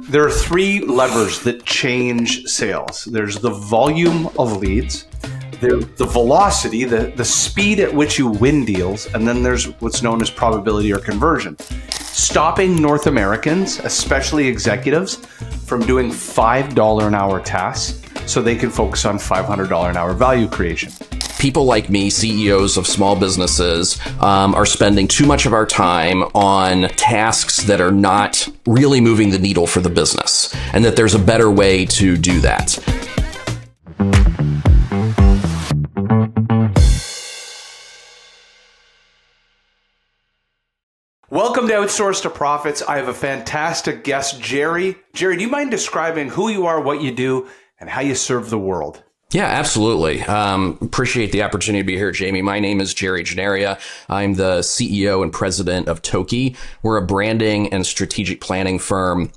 There are three levers that change sales. There's the volume of leads, there's the velocity, the speed at which you win deals, and then there's what's known as probability or conversion. Stopping North Americans, especially executives, from doing $5 an hour tasks so they can focus on $500 an hour value creation. People like me, CEOs of small businesses, are spending too much of our time on tasks that are not really moving the needle for the business, and that there's a better way to do that. Welcome to Outsource to Profits. I have a fantastic guest, Jerry. Jerry, do you mind describing who you are, what you do, and how you serve the world? Yeah, absolutely. Appreciate the opportunity to be here, Jamie. My name is Jerry Gennaria. I'm the CEO and president of TOKY. We're a branding and strategic planning firm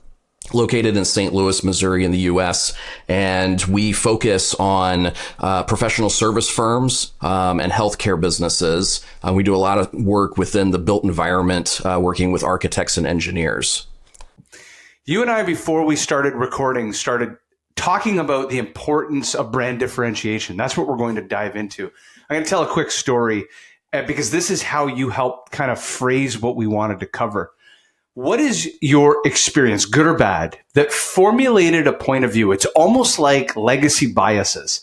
located in St. Louis, Missouri in the U.S. And we focus on professional service firms and healthcare businesses. We do a lot of work within the built environment, working with architects and engineers. You and I, before we started recording, started talking about the importance of brand differentiation. That's what we're going to dive into. I'm going to tell a quick story because this is how you help kind of phrase what we wanted to cover. What is your experience, good or bad, that formulated a point of view? It's almost like legacy biases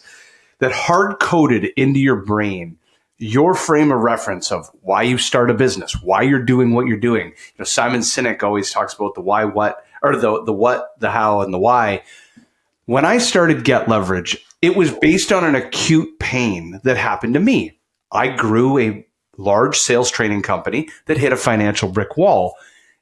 that hard-coded into your brain your frame of reference of why you start a business, why you're doing what you're doing. You know, Simon Sinek always talks about the why, what, or the what, the how, and the why. When I started Get Levrg, it was based on an acute pain that happened to me. I grew a large sales training company that hit a financial brick wall,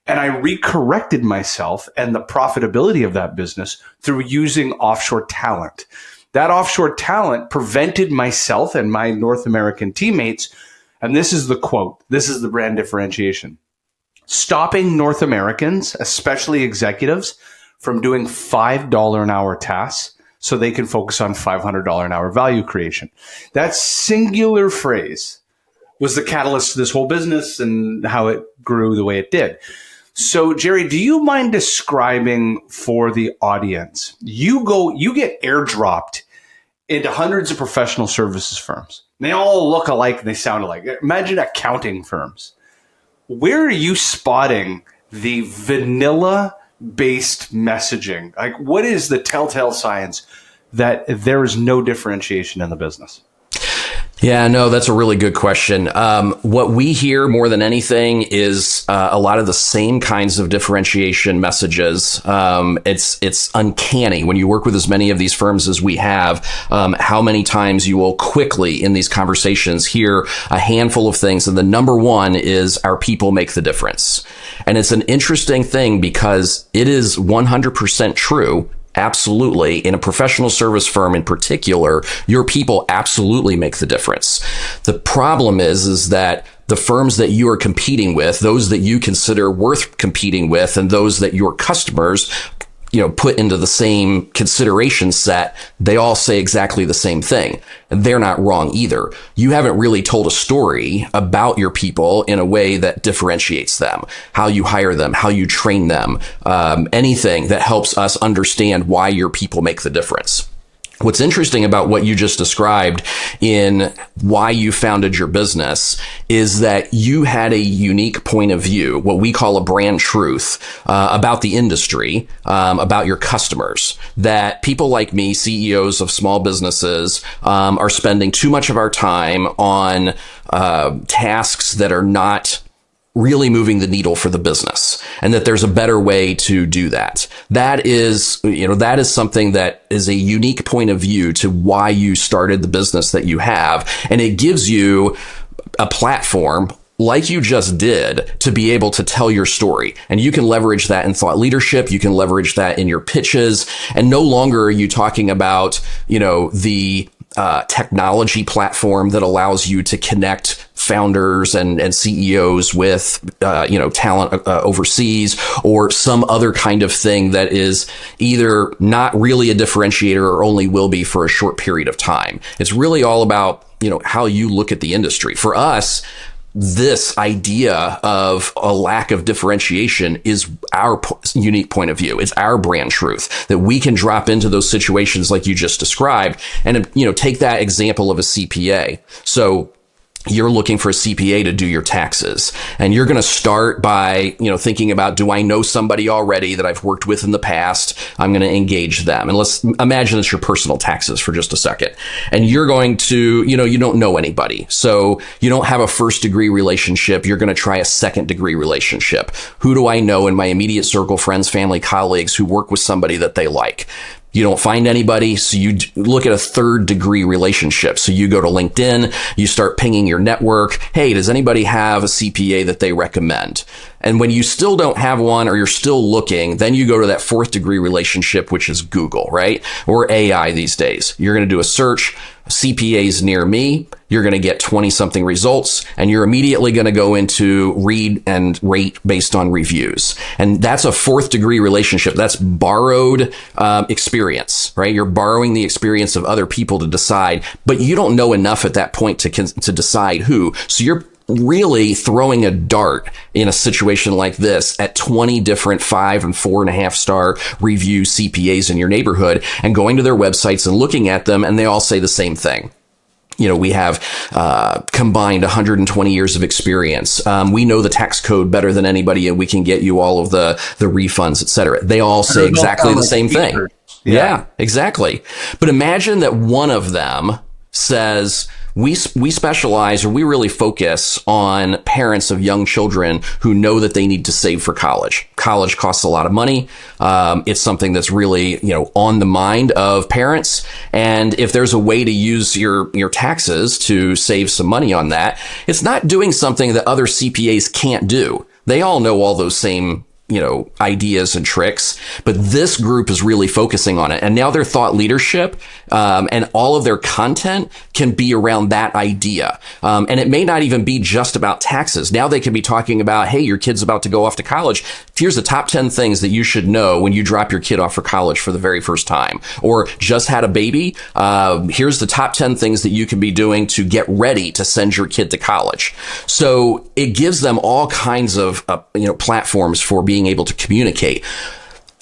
and I recorrected myself and the profitability of that business through using offshore talent. That offshore talent prevented myself and my North American teammates, and this is the quote, this is the brand differentiation, stopping North Americans, especially executives, from doing $5 an hour tasks so they can focus on $500 an hour value creation. That singular phrase was the catalyst to this whole business and how it grew the way it did. So, Jerry, do you mind describing for the audience, you get airdropped into hundreds of professional services firms. They all look alike and they sound alike. Imagine accounting firms. Where are you spotting the vanilla based messaging? Like, what is the telltale signs that there is no differentiation in the business? Yeah, no, that's a really good question. What we hear more than anything is a lot of the same kinds of differentiation messages. It's uncanny when you work with as many of these firms as we have, how many times you will quickly in these conversations hear a handful of things. And the number one is our people make the difference. And it's an interesting thing because it is 100% true. Absolutely. In a professional service firm in particular, your people absolutely make the difference. The problem is that the firms that you are competing with, those that you consider worth competing with, and those that your customers put into the same consideration set, they all say exactly the same thing. And they're not wrong either. You haven't really told a story about your people in a way that differentiates them, how you hire them, how you train them, anything that helps us understand why your people make the difference. What's interesting about what you just described in why you founded your business is that you had a unique point of view, what we call a brand truth, about the industry, about your customers, that people like me, CEOs of small businesses, are spending too much of our time on tasks that are not really moving the needle for the business, and that there's a better way to do that. That is something that is a unique point of view to why you started the business that you have. And it gives you a platform like you just did to be able to tell your story. And you can leverage that in thought leadership. You can leverage that in your pitches. And no longer are you talking about, the technology platform that allows you to connect founders and CEOs with, talent overseas, or some other kind of thing that is either not really a differentiator or only will be for a short period of time. It's really all about, how you look at the industry. For us, this idea of a lack of differentiation is our unique point of view. It's our brand truth that we can drop into those situations like you just described. And, take that example of a CPA. So you're looking for a CPA to do your taxes, and you're going to start by, thinking about, do I know somebody already that I've worked with in the past? I'm going to engage them. And let's imagine it's your personal taxes for just a second. And you're going to, you don't know anybody. So you don't have a first degree relationship. You're going to try a second degree relationship. Who do I know in my immediate circle, friends, family, colleagues who work with somebody that they like? You don't find anybody, so you look at a third degree relationship. So you go to LinkedIn, you start pinging your network. Hey, does anybody have a CPA that they recommend? And when you still don't have one, or you're still looking, then you go to that fourth degree relationship, which is Google, right? Or AI these days. You're going to do a search, CPAs near me. You're going to get 20 something results, and you're immediately going to go into read and rate based on reviews. And that's a fourth degree relationship. That's borrowed experience, right? You're borrowing the experience of other people to decide, but you don't know enough at that point to decide who. So you're really throwing a dart in a situation like this at 20 different 5 and 4.5 star review CPAs in your neighborhood, and going to their websites and looking at them, and they all say the same thing. We have combined 120 years of experience. We know the tax code better than anybody, and we can get you all of the refunds, et cetera. They all say exactly the same thing. Yeah, exactly. But imagine that one of them says, we specialize, or we really focus on parents of young children who know that they need to save for college. College costs a lot of money. It's something that's really, on the mind of parents. And if there's a way to use your taxes to save some money on that, it's not doing something that other CPAs can't do. They all know all those same ideas and tricks, but this group is really focusing on it. And now their thought leadership and all of their content can be around that idea. And it may not even be just about taxes. Now they can be talking about, hey, your kid's about to go off to college. Here's the top 10 things that you should know when you drop your kid off for college for the very first time. Or just had a baby. Here's the top 10 things that you can be doing to get ready to send your kid to college. So it gives them all kinds of platforms for being able to communicate.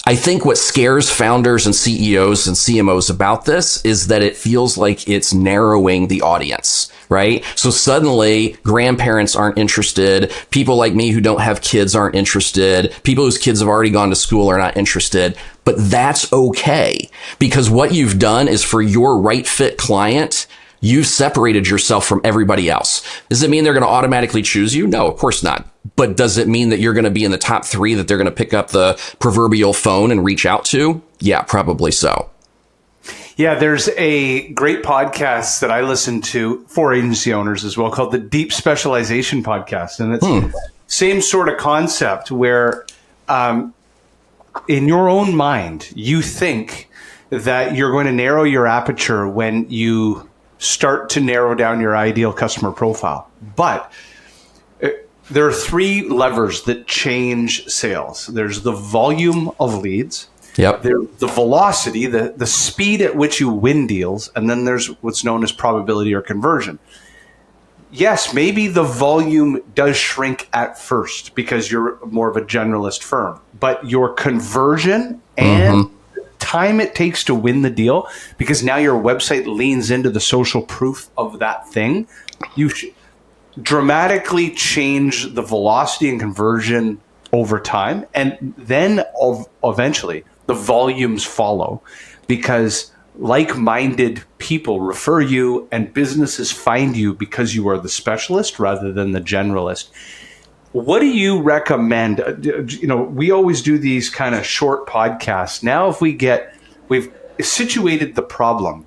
I think what scares founders and CEOs and CMOs about this is that it feels like it's narrowing the audience, right? So suddenly grandparents aren't interested. People like me who don't have kids aren't interested. People whose kids have already gone to school are not interested. But that's okay, because what you've done is, for your right fit client, you've separated yourself from everybody else. Does it mean they're going to automatically choose you? No, of course not. But does it mean that you're going to be in the top 3 that they're going to pick up the proverbial phone and reach out to? Yeah, probably so. Yeah, there's a great podcast that I listen to for agency owners as well, called the Deep Specialization Podcast. And it's the same sort of concept where in your own mind, you think that you're going to narrow your aperture when you start to narrow down your ideal customer profile. But there are 3 levers that change sales. There's the volume of leads. Yep. There's the velocity, the speed at which you win deals. And then there's what's known as probability or conversion. Yes, maybe the volume does shrink at first because you're more of a generalist firm. But your conversion and time it takes to win the deal, because now your website leans into the social proof of that thing, you dramatically change the velocity and conversion over time. And then eventually the volumes follow, because like-minded people refer you and businesses find you because you are the specialist rather than the generalist. What do you recommend? We always do these kind of short podcasts. Now, if we've situated the problem,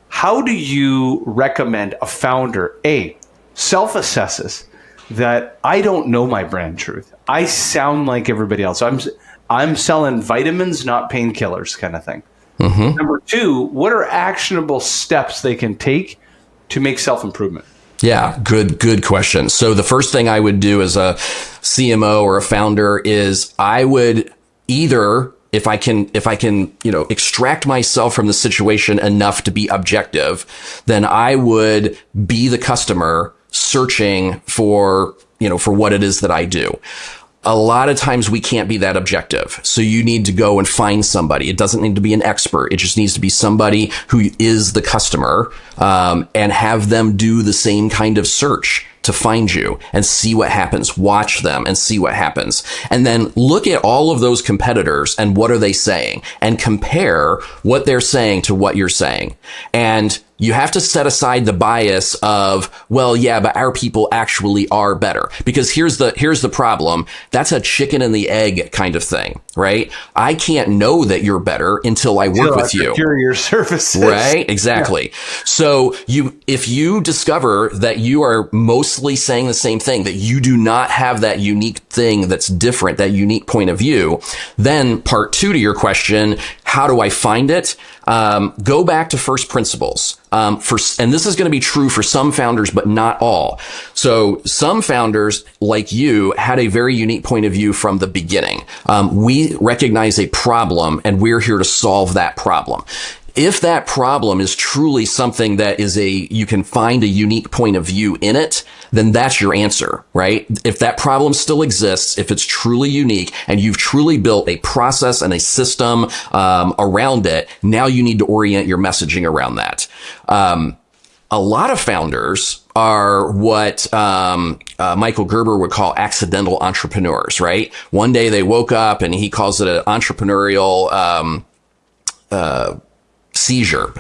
how do you recommend a founder, self-assesses that I don't know my brand truth? I sound like everybody else. I'm selling vitamins, not painkillers, kind of thing. Number 2, what are actionable steps they can take to make self-improvement? Yeah, good question. So the first thing I would do as a CMO or a founder is I would either, if I can, extract myself from the situation enough to be objective, then I would be the customer, searching for, for what it is that I do. A lot of times we can't be that objective. So you need to go and find somebody. It doesn't need to be an expert. It just needs to be somebody who is the customer, and have them do the same kind of search to find you and see what happens. Watch them and see what happens. And then look at all of those competitors and what are they saying, and compare what they're saying to what you're saying. And you have to set aside the bias of, well, yeah, but our people actually are better. Because here's the problem. That's a chicken and the egg kind of thing, right? I can't know that you're better until I work with you. Procure your services. Right? Exactly. Yeah. So if you discover that you are mostly saying the same thing, that you do not have that unique thing that's different, that unique point of view, then part 2 to your question, how do I find it? Go back to first principles. And this is going to be true for some founders, but not all. So some founders, like you, had a very unique point of view from the beginning. We recognize a problem, and we're here to solve that problem. If that problem is truly something that you can find a unique point of view in it, then that's your answer, right? If that problem still exists, if it's truly unique and you've truly built a process and a system around it, now you need to orient your messaging around that. A lot of founders are what Michael Gerber would call accidental entrepreneurs, right? One day they woke up and he calls it an entrepreneurial seizure.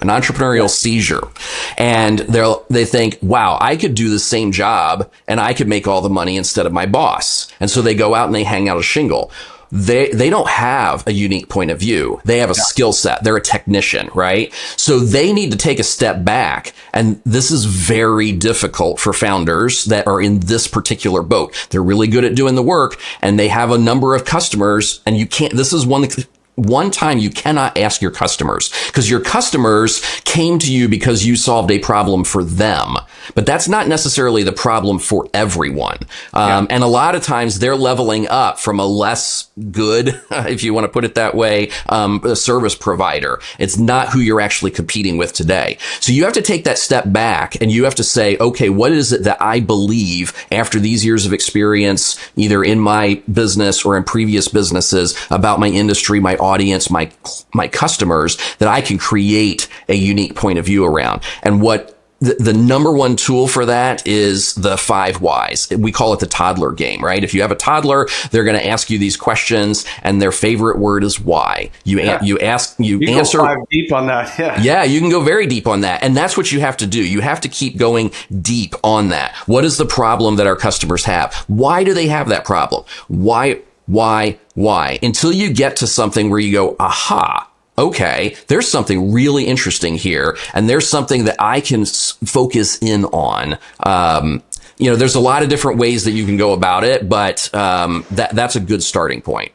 And they think, wow, I could do the same job and I could make all the money instead of my boss. And so they go out and they hang out a shingle. They don't have a unique point of view. They have a skill set. They're a technician, right? So they need to take a step back. And this is very difficult for founders that are in this particular boat. They're really good at doing the work and they have a number of customers, and this is one time you cannot ask your customers, because your customers came to you because you solved a problem for them. But that's not necessarily the problem for everyone. And a lot of times they're leveling up from a less good, if you want to put it that way, a service provider. It's not who you're actually competing with today. So you have to take that step back and you have to say, okay, what is it that I believe after these years of experience, either in my business or in previous businesses, about my industry, my audience, my customers, that I can create a unique point of view around. And what the number one tool for that is the 5 whys. We call it the toddler game, right? If you have a toddler, they're going to ask you these questions, and their favorite word is why. You answer. Go 5 deep on that. Yeah, you can go very deep on that, and that's what you have to do. You have to keep going deep on that. What is the problem that our customers have? Why do they have that problem? Why? Until you get to something where you go, aha. Okay, there's something really interesting here, and there's something that I can focus in on. There's a lot of different ways that you can go about it, but that's a good starting point.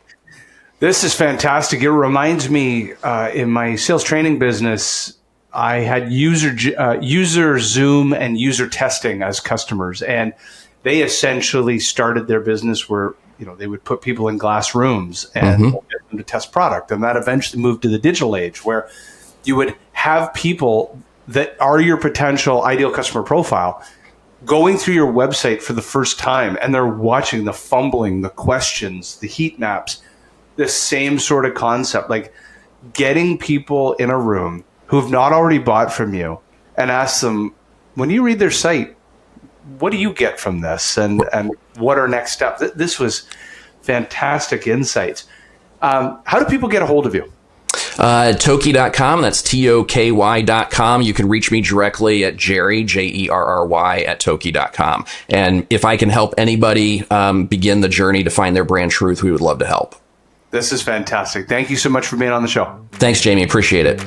This is fantastic. It reminds me, in my sales training business, I had user Zoom and user testing as customers, and they essentially started their business where they would put people in glass rooms and get them to test product. And that eventually moved to the digital age, where you would have people that are your potential ideal customer profile going through your website for the first time, and they're watching the fumbling, the questions, the heat maps, the same sort of concept, like getting people in a room who have not already bought from you and ask them, when you read their site, what do you get from this? And what are next steps? This was fantastic insights. How do people get a hold of you? TOKY.com. That's TOKY.com. You can reach me directly at Jerry, Jerry at TOKY.com. And if I can help anybody begin the journey to find their brand truth, we would love to help. This is fantastic. Thank you so much for being on the show. Thanks, Jamie. Appreciate it.